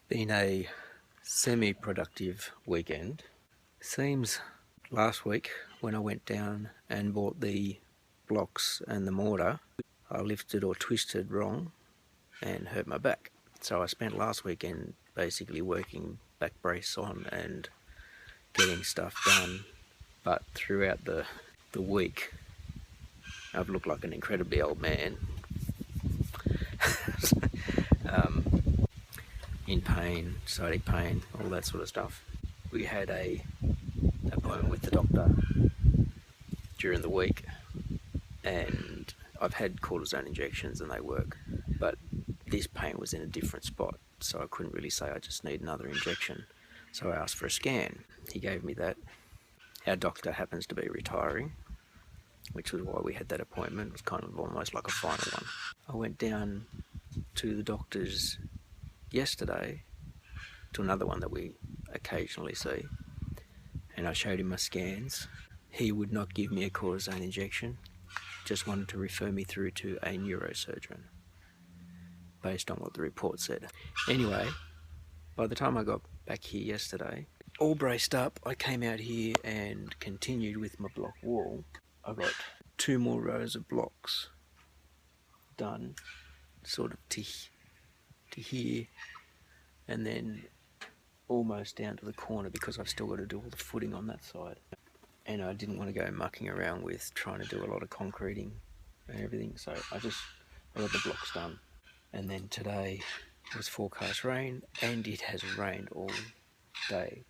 Been a semi-productive weekend. Seems last week when I went down and bought the blocks and the mortar, I lifted or twisted wrong and hurt my back. So I spent last weekend basically working back brace on and getting stuff done. But throughout the week, I've looked like an incredibly old man. In pain, sciatic pain, all that sort of stuff. We had a appointment with the doctor during the week, and I've had cortisone injections and they work, but this pain was in a different spot, so I couldn't really say I just need another injection. So I asked for a scan. He gave me that. Our doctor happens to be retiring, which was why we had that appointment. It was kind of almost like a final one. I went down to the doctor's yesterday, to another one that we occasionally see, and I showed him my scans. He would not give me a cortisone injection, just wanted to refer me through to a neurosurgeon based on what the report said. Anyway, by the time I got back here yesterday, all braced up, I came out here and continued with my block wall. I got 2 more rows of blocks done, sort of to here, and then almost down to the corner because I've still got to do all the footing on that side. And I didn't want to go mucking around with trying to do a lot of concreting and everything, so I got the blocks done. And then today was forecast rain, and it has rained all day.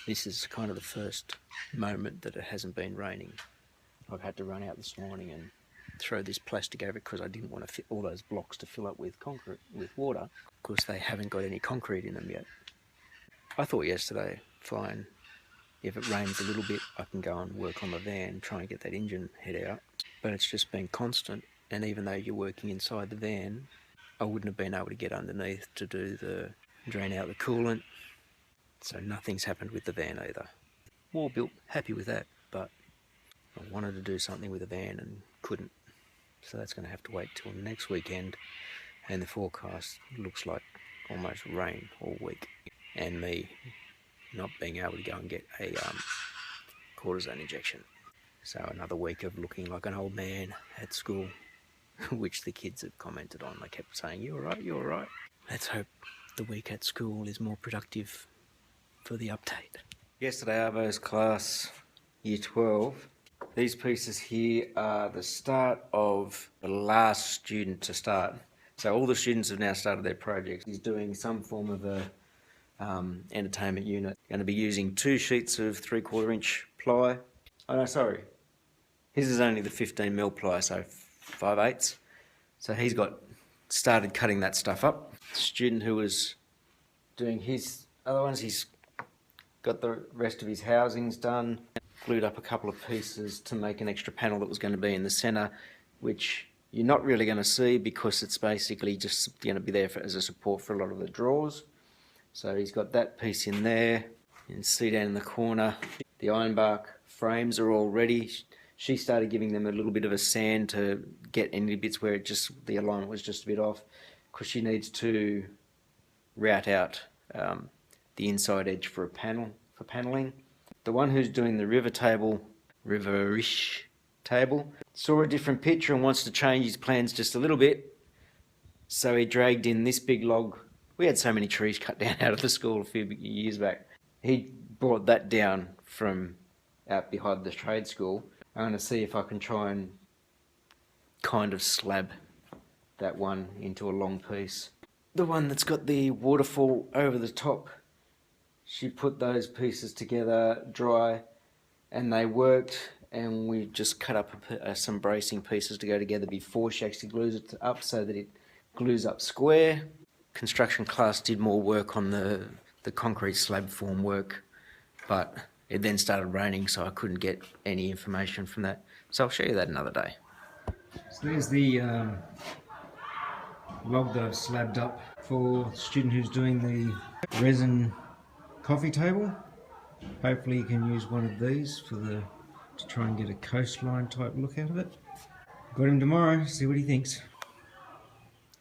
This is kind of the first moment that it hasn't been raining. I've had to run out this morning and throw this plastic over because I didn't want to fit all those blocks to fill up with concrete, with water, because they haven't got any concrete in them yet. I thought yesterday, fine, if it rains a little bit I can go and work on the van, try and get that engine head out, but it's just been constant, and even though you're working inside the van, I wouldn't have been able to get underneath to do the drain out the coolant, so nothing's happened with the van either. Wall built, happy with that, but I wanted to do something with the van and couldn't. So that's going to have to wait till next weekend, and the forecast looks like almost rain all week, and me not being able to go and get a cortisone injection. So another week of looking like an old man at school, which the kids have commented on. They kept saying, "You all right? You all right?" Let's hope the week at school is more productive for the update. Yesterday, Arvo's class, year 12. These pieces here are the start of the last student to start. So all the students have now started their projects. He's doing some form of a entertainment unit. Going to be using 2 sheets of 3/4 inch ply. Oh no, sorry. His is only the 15mm ply, so 5/8. So he's started cutting that stuff up. The student who was doing his other ones, he's got the rest of his housings done. Glued up a couple of pieces to make an extra panel that was going to be in the centre, which you're not really going to see because it's basically just going to be there as a support for a lot of the drawers. So he's got that piece in there. You can see down in the corner, the ironbark frames are all ready. She started giving them a little bit of a sand to get any bits where the alignment was just a bit off, because she needs to route out the inside edge for paneling. The one who's doing the riverish table, saw a different picture and wants to change his plans just a little bit. So he dragged in this big log. We had so many trees cut down out of the school a few years back. He brought that down from out behind the trade school. I'm going to see if I can try and kind of slab that one into a long piece. The one that's got the waterfall over the top, she put those pieces together dry and they worked, and we just cut up some bracing pieces to go together before she actually glues it up so that it glues up square. Construction class did more work on the concrete slab form work, but it then started raining, so I couldn't get any information from that. So I'll show you that another day. So there's the log that I've slabbed up for the student who's doing the resin coffee table. Hopefully you can use one of these to try and get a coastline type look out of it. Got him tomorrow, see what he thinks.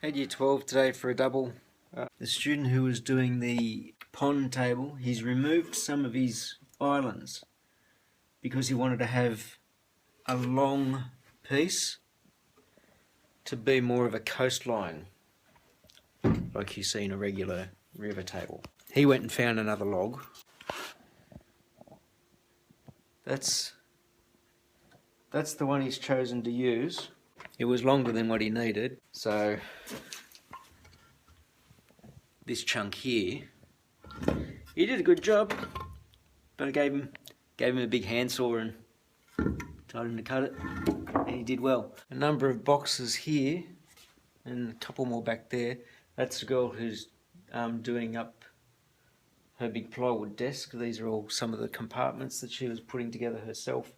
Had year 12 today for a double. The student who was doing the pond table, he's removed some of his islands because he wanted to have a long piece to be more of a coastline, like you see in a regular river table. He went and found another log. That's the one he's chosen to use. It was longer than what he needed, so this chunk here, he did a good job, but I gave him a big handsaw and told him to cut it, and he did well. A number of boxes here and a couple more back there. That's the girl who's doing up her big plywood desk. These are all some of the compartments that she was putting together herself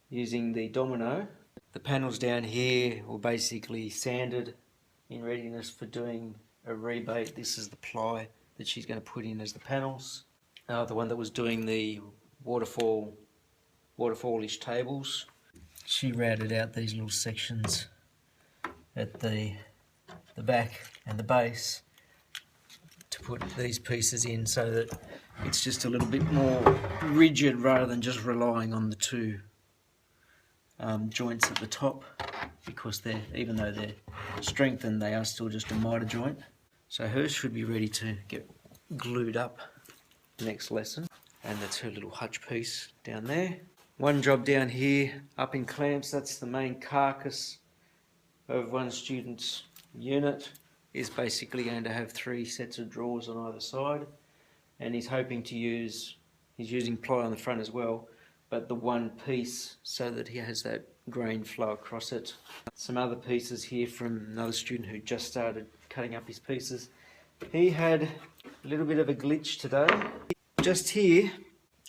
using the domino. The panels down here were basically sanded in readiness for doing a rebate. This is the ply that she's going to put in as the panels. The one that was doing the waterfallish tables, she routed out these little sections at the back and the base to put these pieces in so that it's just a little bit more rigid rather than just relying on the two joints at the top, because even though they're strengthened, they are still just a miter joint. So hers should be ready to get glued up next lesson, and that's her little hutch piece down there. One job down here up in clamps, that's the main carcass of one student's unit, is basically going to have 3 sets of drawers on either side, and he's hoping to he's using ply on the front as well, but the one piece so that he has that grain flow across it. Some other pieces here from another student who just started cutting up his pieces. He had a little bit of a glitch today. Just here,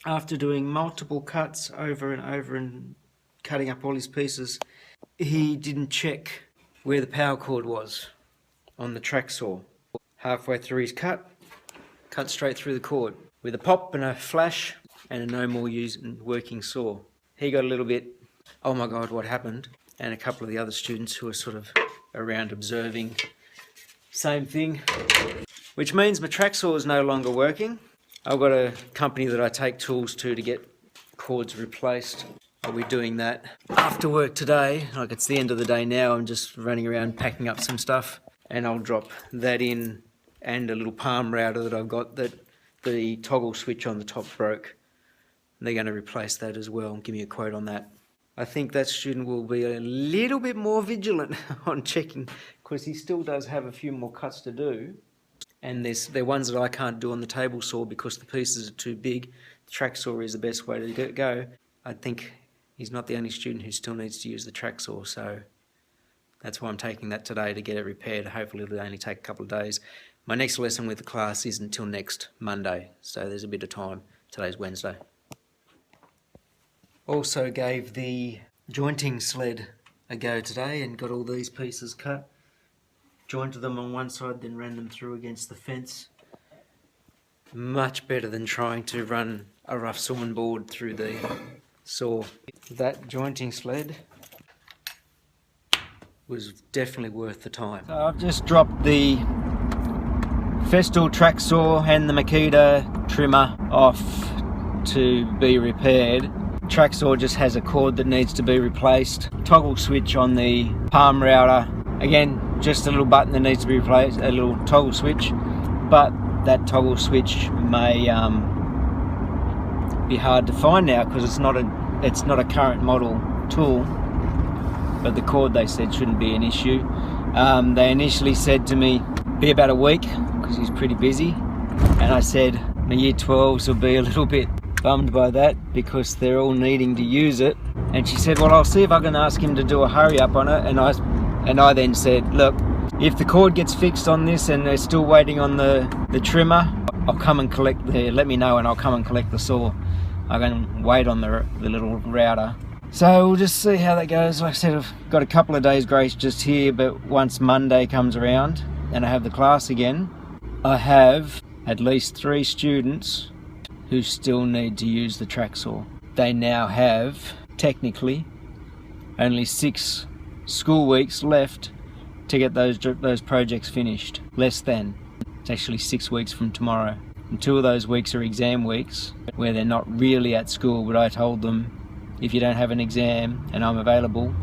after doing multiple cuts over and over and cutting up all his pieces, he didn't check where the power cord was on the track saw. Halfway through his cut straight through the cord with a pop and a flash and a no more working saw. He got a little bit, oh my God, what happened? And a couple of the other students who were sort of around observing, same thing, which means my track saw is no longer working. I've got a company that I take tools to get cords replaced. I'll be doing that after work today. Like, it's the end of the day now, I'm just running around packing up some stuff, and I'll drop that in and a little palm router that I've got that the toggle switch on the top broke. They're going to replace that as well and give me a quote on that. I think that student will be a little bit more vigilant on checking, because he still does have a few more cuts to do, and they're ones that I can't do on the table saw because the pieces are too big. The track saw is the best way to go. I think he's not the only student who still needs to use the track saw, so that's why I'm taking that today to get it repaired. Hopefully it'll only take a couple of days. My next lesson with the class isn't until next Monday, so there's a bit of time. Today's Wednesday. Also gave the jointing sled a go today and got all these pieces cut. Jointed them on one side, then ran them through against the fence. Much better than trying to run a rough sawing board through the saw. That jointing sled was definitely worth the time. So I've just dropped the Festool track saw and the Makita trimmer off to be repaired. Track saw just has a cord that needs to be replaced. Toggle switch on the palm router. Again, just a little button that needs to be replaced, a little toggle switch. But that toggle switch may be hard to find now because it's not a current model tool. But the cord, they said, shouldn't be an issue. They initially said to me, be about a week because he's pretty busy. And I said, my year 12s will be a little bit bummed by that because they're all needing to use it. And she said, well, I'll see if I can ask him to do a hurry up on it. And I then said, look, if the cord gets fixed on this and they're still waiting on the trimmer, I'll come and let me know and I'll come and collect the saw. I can wait on the little router. So we'll just see how that goes. Like I said, I've got a couple of days grace just here, but once Monday comes around and I have the class again, I have at least 3 students who still need to use the track saw. They now have, technically, only 6 school weeks left to get those projects finished. Less than. It's actually 6 weeks from tomorrow. And 2 of those weeks are exam weeks where they're not really at school, but I told them, if you don't have an exam and I'm available,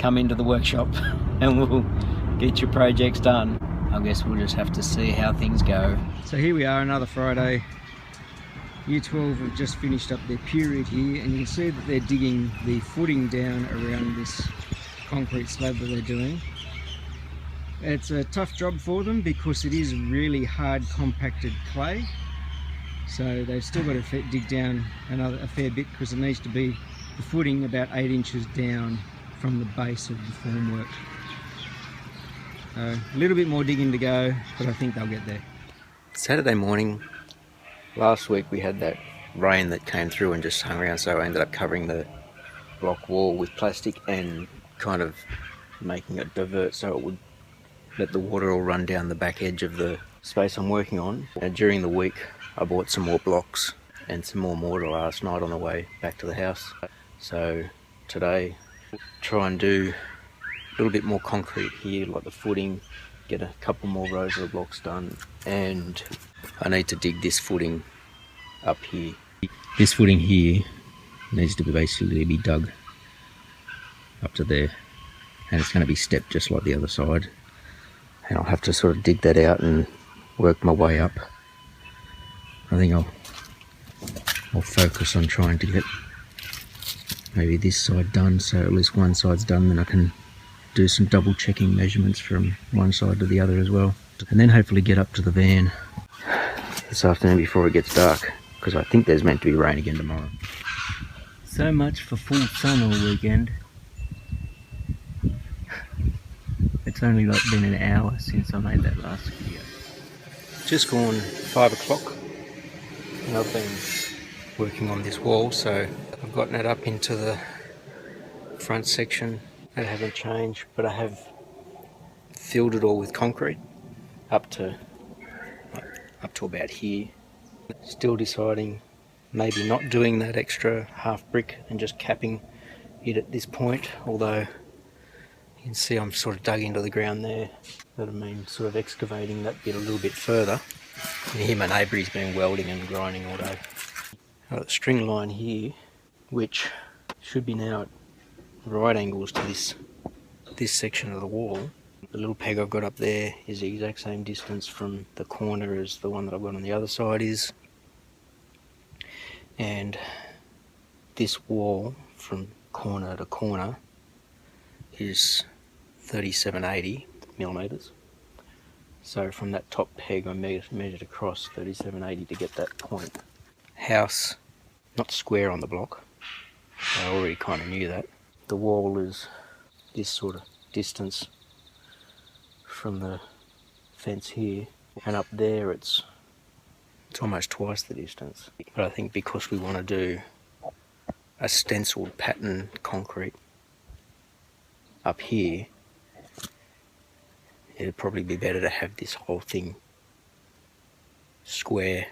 come into the workshop and we'll get your projects done. I guess we'll just have to see how things go. So here we are, another Friday. Year 12 have just finished up their period here, and you can see that they're digging the footing down around this concrete slab that they're doing. It's a tough job for them because it is really hard compacted clay, so they've still got to dig down a fair bit because it needs to be the footing about 8 inches down from the base of the formwork. A little bit more digging to go, but I think they'll get there. Saturday morning, last week we had that rain that came through and just hung around, so I ended up covering the block wall with plastic and kind of making it divert so it would let the water all run down the back edge of the space I'm working on. And during the week I bought some more blocks and some more mortar last night on the way back to the house. So today try and do a little bit more concrete here, like the footing, get a couple more rows of the blocks done, and I need to dig this footing up here. This footing here needs to basically be dug up to there, and it's going to be stepped just like the other side, and I'll have to sort of dig that out and work my way up. I think I'll focus on trying to get maybe this side done, so at least one side's done, then I can do some double checking measurements from one side to the other as well, and then hopefully get up to the van this afternoon before it gets dark, because I think there's meant to be rain again tomorrow. So much for full sun all weekend. It's only like been an hour since I made that last video. Just gone 5 o'clock and I've been working on this wall, so I've gotten it up into the front section. I haven't changed, but I have filled it all with concrete up to about here. Still deciding maybe not doing that extra half brick and just capping it at this point, although you can see I'm sort of dug into the ground there. That'll mean sort of excavating that bit a little bit further. You hear my neighbour, he's been welding and grinding all day. I've got the string line here, which should be now at right angles to this section of the wall. The little peg I've got up there is the exact same distance from the corner as the one that I've got on the other side is. And this wall from corner to corner is 3780 millimeters. So from that top peg I measured across 3780 to get that point. House, not square on the block. I already kind of knew that. The wall is this sort of distance from the fence here, and up there it's almost twice the distance. But I think because we want to do a stenciled pattern concrete up here, it'd probably be better to have this whole thing square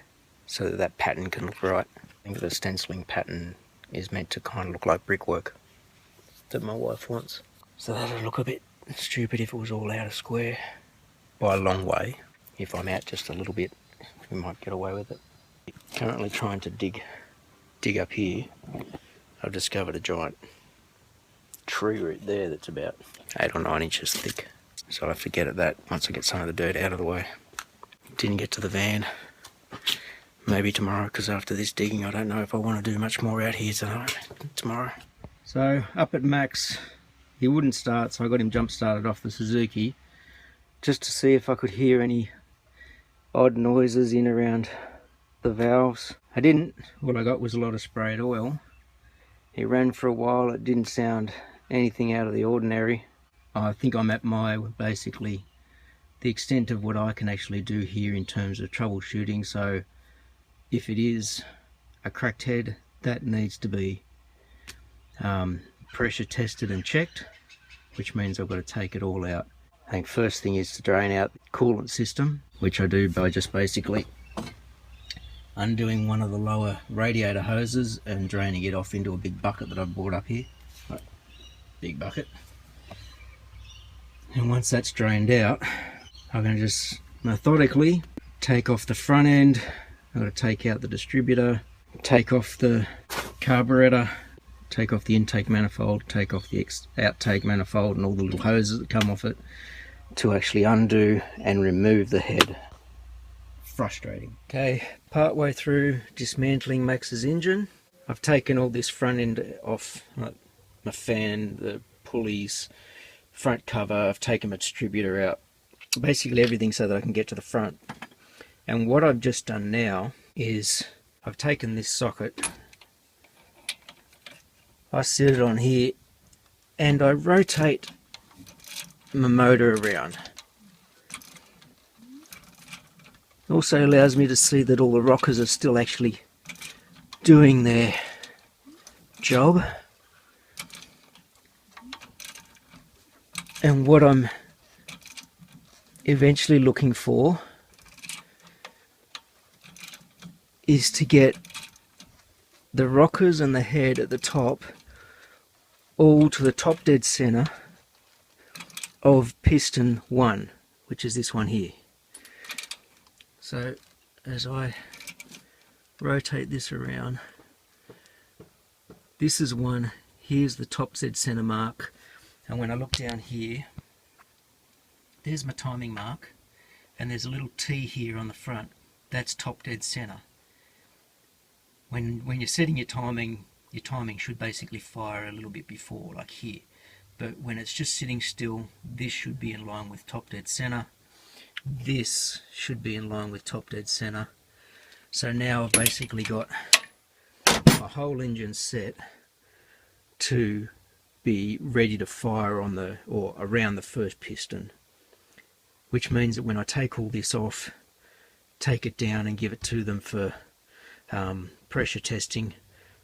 so that that pattern can look right. I think the stenciling pattern is meant to kind of look like brickwork that my wife wants. So that'd look a bit stupid if it was all out of square by a long way. If I'm out just a little bit, we might get away with it. Currently trying to dig up here. I've discovered a giant tree root there that's about 8 or 9 inches thick. So I have to get at that once I get some of the dirt out of the way. Didn't get to the van. Maybe tomorrow, because after this digging I don't know if I want to do much more out here tomorrow. So up at Max, he wouldn't start, so I got him jump started off the Suzuki just to see if I could hear any odd noises in around the valves. I didn't. All I got was a lot of sprayed oil. He ran for a while. It didn't sound anything out of the ordinary. I think I'm at my basically the extent of what I can actually do here in terms of troubleshooting. So if it is a cracked head, that needs to be pressure tested and checked, which means I've got to take it all out. I think first thing is to drain out the coolant system, which I do by just basically undoing one of the lower radiator hoses and draining it off into a big bucket that I've brought up here. Right. Big bucket. And once that's drained out, I'm going to just methodically take off the front end. I've got to take out the distributor, take off the carburetor, take off the intake manifold, take off the outtake manifold and all the little hoses that come off it to actually undo and remove the head. Frustrating. Okay, part way through dismantling Max's engine. I've taken all this front end off, like my fan, the pulleys, front cover. I've taken my distributor out, basically everything so that I can get to the front. And what I've just done now is I've taken this socket, I sit it on here and I rotate my motor around. It also allows me to see that all the rockers are still actually doing their job. And what I'm eventually looking for is to get the rockers and the head at the top all to the top dead center of piston 1, which is this one here. So as I rotate this around, this is one, here's the top dead center mark, and when I look down here, there's my timing mark, and there's a little T here on the front. That's top dead center. When you're setting your timing should basically fire a little bit before, like here. But when it's just sitting still, this should be in line with top dead center. This should be in line with top dead center. So now I've basically got my whole engine set to be ready to fire on the, or around the first piston. Which means that when I take all this off, take it down and give it to them for pressure testing,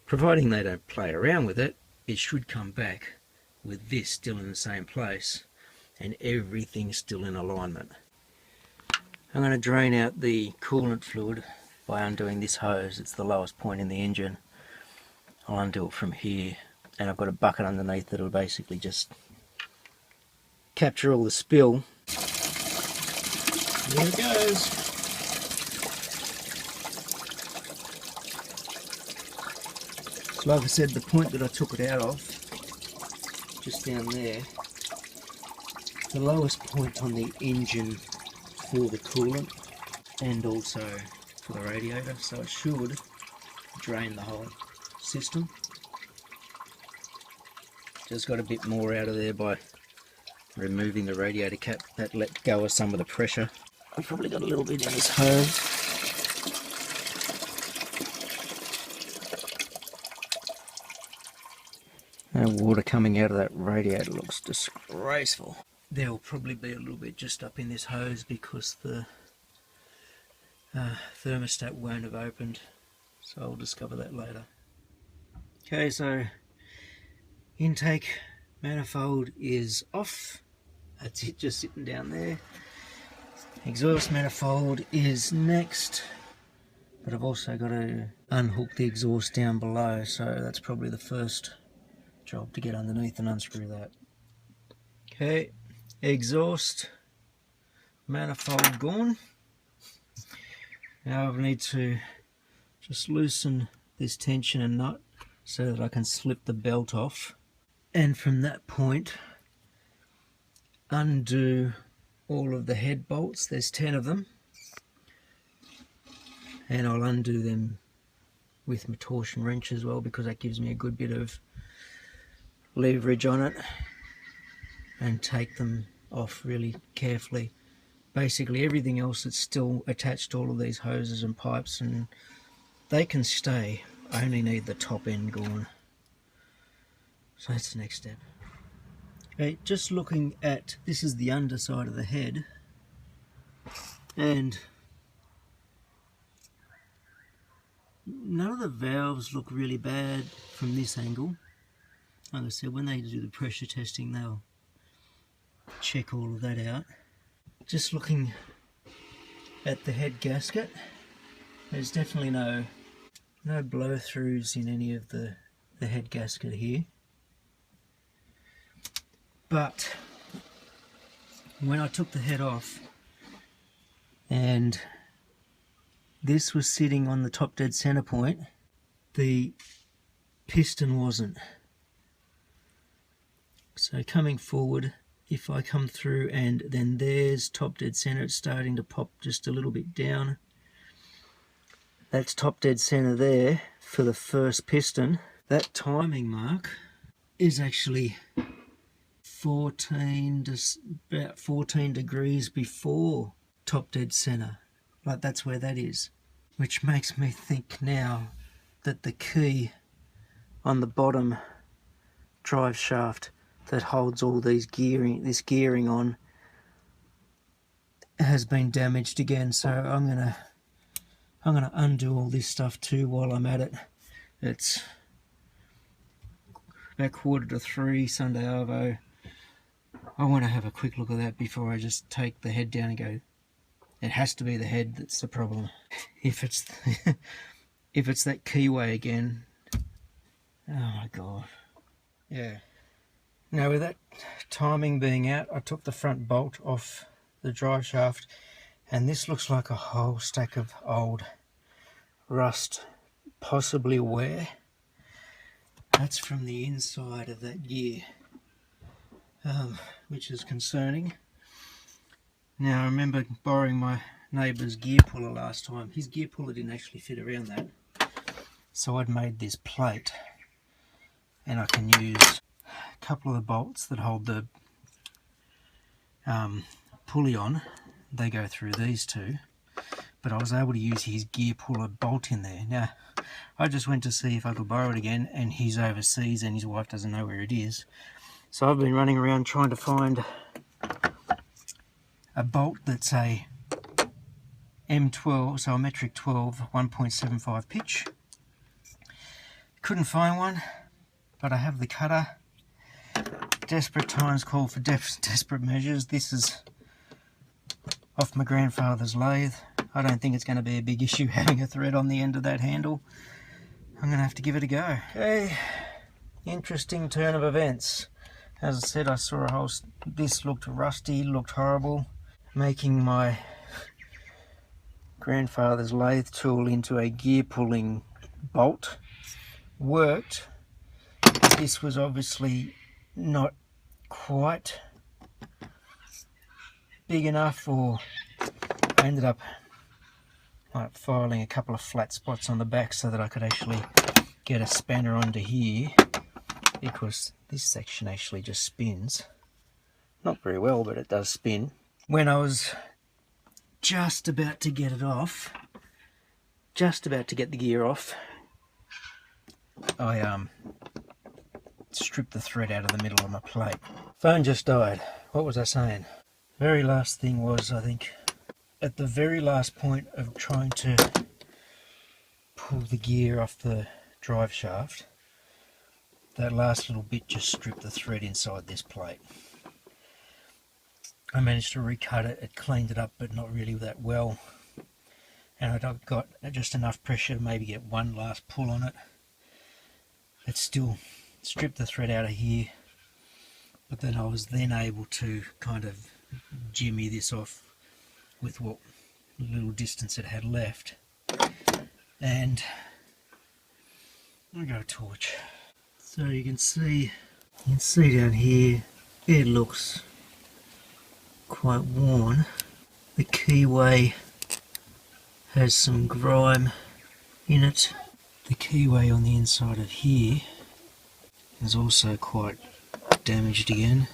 providing they don't play around with it, it should come back with this still in the same place and everything still in alignment. I'm going to drain out the coolant fluid by undoing this hose. It's the lowest point in the engine. I'll undo it from here, and I've got a bucket underneath that'll basically just capture all the spill. There it goes. So like I said, the point that I took it out of, just down there, the lowest point on the engine for the coolant and also for the radiator, so it should drain the whole system. Just got a bit more out of there by removing the radiator cap. That let go of some of the pressure. I've probably got a little bit in this hose. That water coming out of that radiator looks disgraceful. There will probably be a little bit just up in this hose because the thermostat won't have opened, so I'll discover that later. Okay, so intake manifold is off. That's it, just sitting down there. Exhaust manifold is next, but I've also got to unhook the exhaust down below, so that's probably the first job, to get underneath and unscrew that. Okay, exhaust manifold gone. Now I need to just loosen this tension and nut so that I can slip the belt off, and from that point undo all of the head bolts. There's 10 of them, and I'll undo them with my torsion wrench as well, because that gives me a good bit of leverage on it, and take them off really carefully. Basically everything else that's still attached to all of these hoses and pipes, and they can stay. I only need the top end gone. So that's the next step. Okay, just looking at, this is the underside of the head, and none of the valves look really bad from this angle. Like I said, when they do the pressure testing, they'll check all of that out. Just looking at the head gasket, there's definitely no blow-throughs in any of the head gasket here. But when I took the head off, and this was sitting on the top dead center point. The piston wasn't. So coming forward, if I come through and then there's top dead center, it's starting to pop just a little bit down. That's top dead center there for the first piston. That timing mark is actually about 14 degrees before top dead center. Like, that's where that is. Which makes me think now that the key on the bottom drive shaft that holds all this gearing on has been damaged again. So I'm gonna undo all this stuff too while I'm at it. It's about 2:45 Sunday Arvo. I want to have a quick look at that before I just take the head down and go, it has to be the head that's the problem. If it's if it's that keyway again, oh my god. Yeah. Now, with that timing being out, I took the front bolt off the drive shaft, and this looks like a whole stack of old rust, possibly wear. That's from the inside of that gear, which is concerning. Now, I remember borrowing my neighbour's gear puller last time. His gear puller didn't actually fit around that, so I'd made this plate, and I can use a couple of the bolts that hold the pulley on. They go through these two, but I was able to use his gear puller bolt in there. Now, I just went to see if I could borrow it again, and he's overseas and his wife doesn't know where it is. So I've been running around trying to find a bolt that's a M12, so a metric 12, 1.75 pitch. Couldn't find one, but I have the cutter. Desperate times call for desperate measures. This is off my grandfather's lathe. I don't think it's going to be a big issue having a thread on the end of that handle. I'm going to have to give it a go. Okay, interesting turn of events. As I said, I saw a whole... This looked rusty, looked horrible. Making my grandfather's lathe tool into a gear pulling bolt worked. This was obviously not quite big enough, or I ended up filing a couple of flat spots on the back so that I could actually get a spanner onto here, because this section actually just spins. Not very well, but it does spin. When I was just about to get it off, just about to get the gear off, I stripped the thread out of the middle of my plate. Phone just died. What was I saying? Very last thing was, I think, at the very last point of trying to pull the gear off the drive shaft, that last little bit just stripped the thread inside this plate. I managed to recut it, it cleaned it up, but not really that well. And I got just enough pressure to maybe get one last pull on it. It still stripped the thread out of here, but then I was then able to kind of jimmy this off with what little distance it had left. And I'll go torch. So you can see down here, it looks quite worn. The keyway has some grime in it. The keyway on the inside of here is also quite damaged again.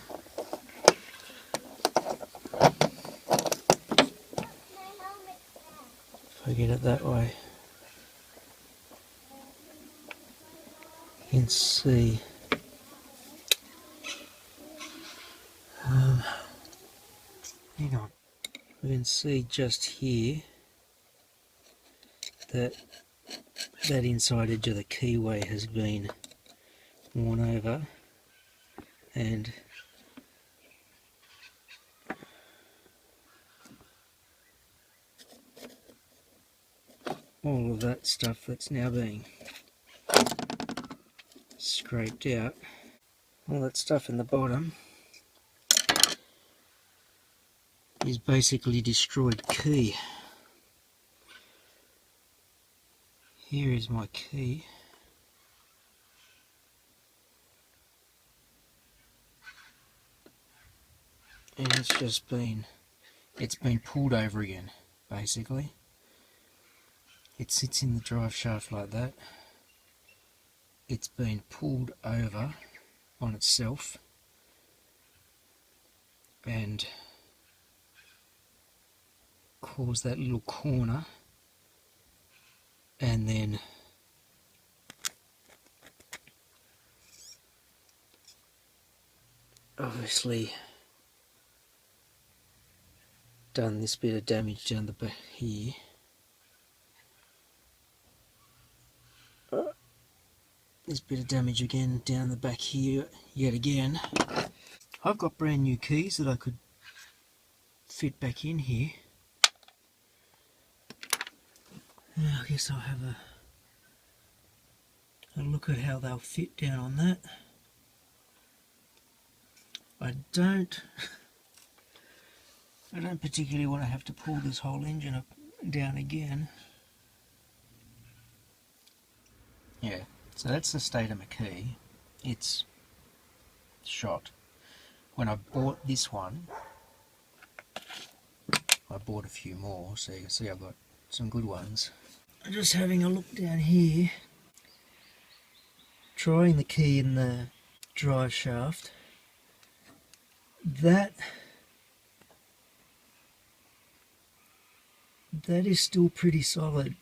If I get it that way, you can see hang on, we can see just here that inside edge of the keyway has been worn over, and all of that stuff that's now being scraped out, all that stuff in the bottom is basically destroyed key. Here is my key. And it's been pulled over again, basically. It sits in the drive shaft like that. It's been pulled over on itself and caused that little corner, and then obviously done this bit of damage down the back here. This bit of damage again down the back here yet again. I've got brand new keys that I could fit back in here. Now I guess I'll have a look at how they'll fit down on that. I don't particularly want to have to pull this whole engine up down again. Yeah, so that's the state of my key. It's shot. When I bought this one, I bought a few more, so you can see I've got some good ones. I'm just having a look down here, trying the key in the drive shaft. That is still pretty solid.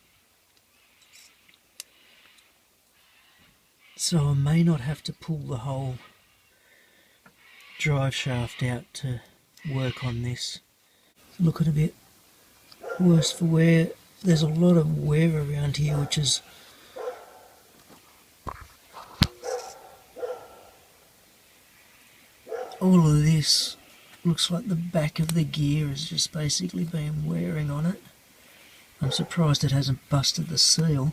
So I may not have to pull the whole drive shaft out to work on this. Looking a bit worse for wear. There's a lot of wear around here, which is all of this looks like the back of the gear has just basically been wearing on it. I'm surprised it hasn't busted the seal,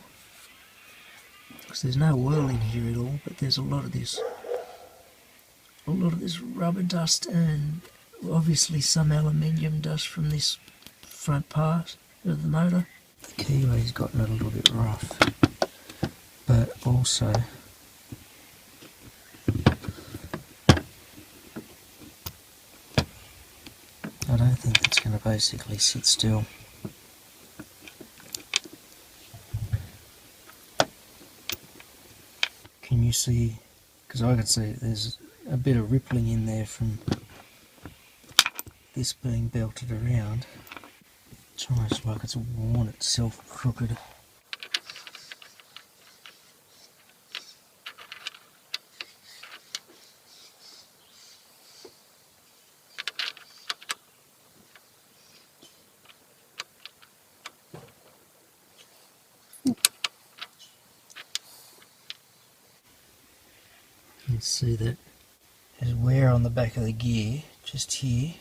because there's no oil in here at all, but there's a lot of this rubber dust and obviously some aluminium dust from this front part of the motor. The keylay's gotten a little bit rough, but also I don't think it's going to basically sit still. Can you see? Because I can see there's a bit of rippling in there from this being belted around. It's almost like it's worn itself crooked. You can see that there's wear on the back of the gear, just here.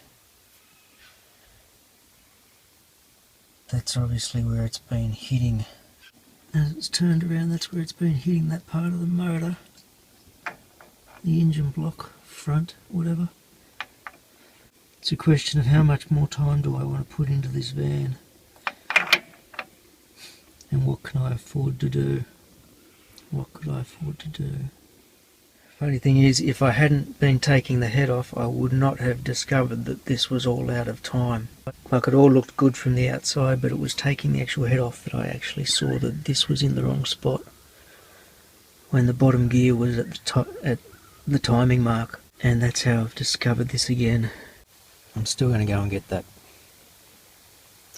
That's obviously where it's been hitting. As it's turned around, that's where it's been hitting that part of the motor. The engine block, front, whatever. It's a question of how much more time do I want to put into this van? And what can I afford to do? What could I afford to do? Funny thing is, if I hadn't been taking the head off, I would not have discovered that this was all out of time. Like, it all looked good from the outside, but it was taking the actual head off that I actually saw that this was in the wrong spot when the bottom gear was at the timing mark. And that's how I've discovered this again. I'm still going to go and get that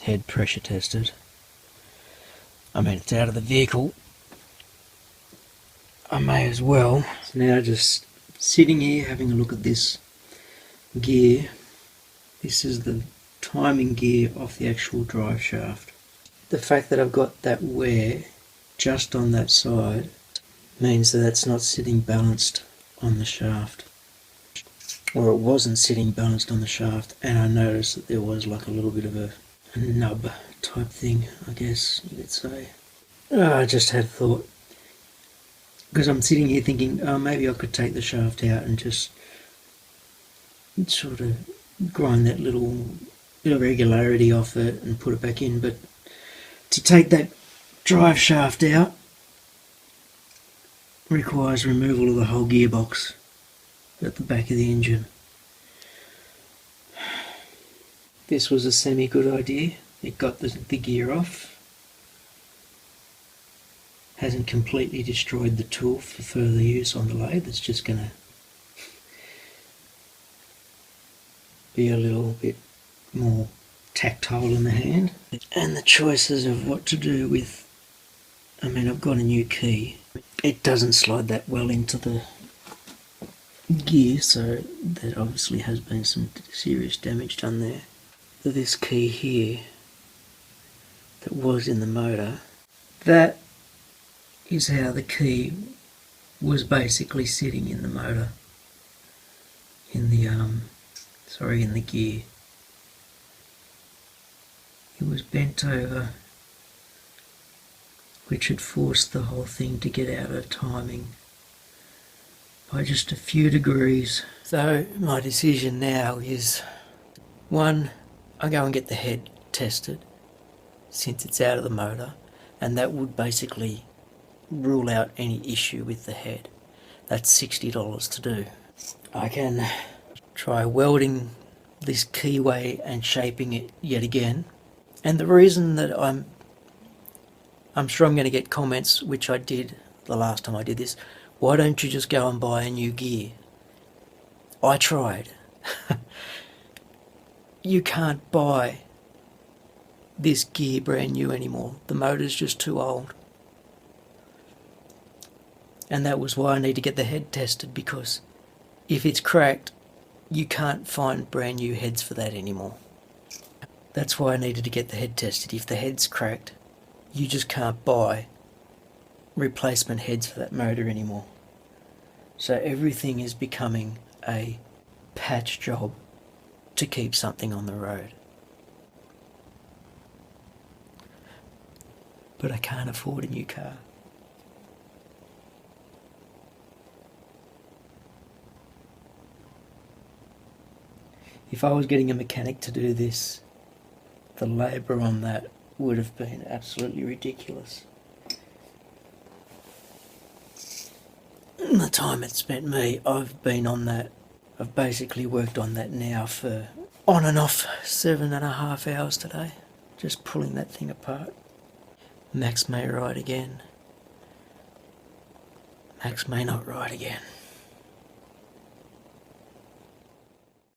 head pressure tested. I mean, it's out of the vehicle, I may as well. So now just sitting here having a look at this gear. This is the timing gear off the actual drive shaft. The fact that I've got that wear just on that side means that it's not sitting balanced on the shaft. Or it wasn't sitting balanced on the shaft, and I noticed that there was like a little bit of a nub type thing, I guess you could say. I just had thought, because I'm sitting here thinking, oh, maybe I could take the shaft out and just sort of grind that little irregularity off it and put it back in. But to take that drive shaft out requires removal of the whole gearbox at the back of the engine. This was a semi-good idea. It got the gear off. Hasn't completely destroyed the tool for further use on the lathe. It's just going to be a little bit more tactile in the hand. And the choices of what to do with, I mean, I've got a new key. It doesn't slide that well into the gear, so there obviously has been some serious damage done there. This key here that was in the motor, that is how the key was basically sitting in the motor, in the in the gear. It was bent over, which had forced the whole thing to get out of timing by just a few degrees. So my decision now is, one, I go and get the head tested since it's out of the motor, and that would basically rule out any issue with the head. That's $60 to do. I can try welding this keyway and shaping it yet again. And the reason that I'm sure I'm going to get comments, which I did the last time I did this, why don't you just go and buy a new gear? I tried. You can't buy this gear brand new anymore. The motor's just too old. And that was why I need to get the head tested, because if it's cracked, you can't find brand new heads for that anymore. That's why I needed to get the head tested. If the head's cracked, you just can't buy replacement heads for that motor anymore. So everything is becoming a patch job to keep something on the road. But I can't afford a new car. If I was getting a mechanic to do this, the labour on that would have been absolutely ridiculous. And the time it spent me, I've been on that. I've basically worked on that now for on and off 7.5 hours today, just pulling that thing apart. Max may ride again. Max may not ride again.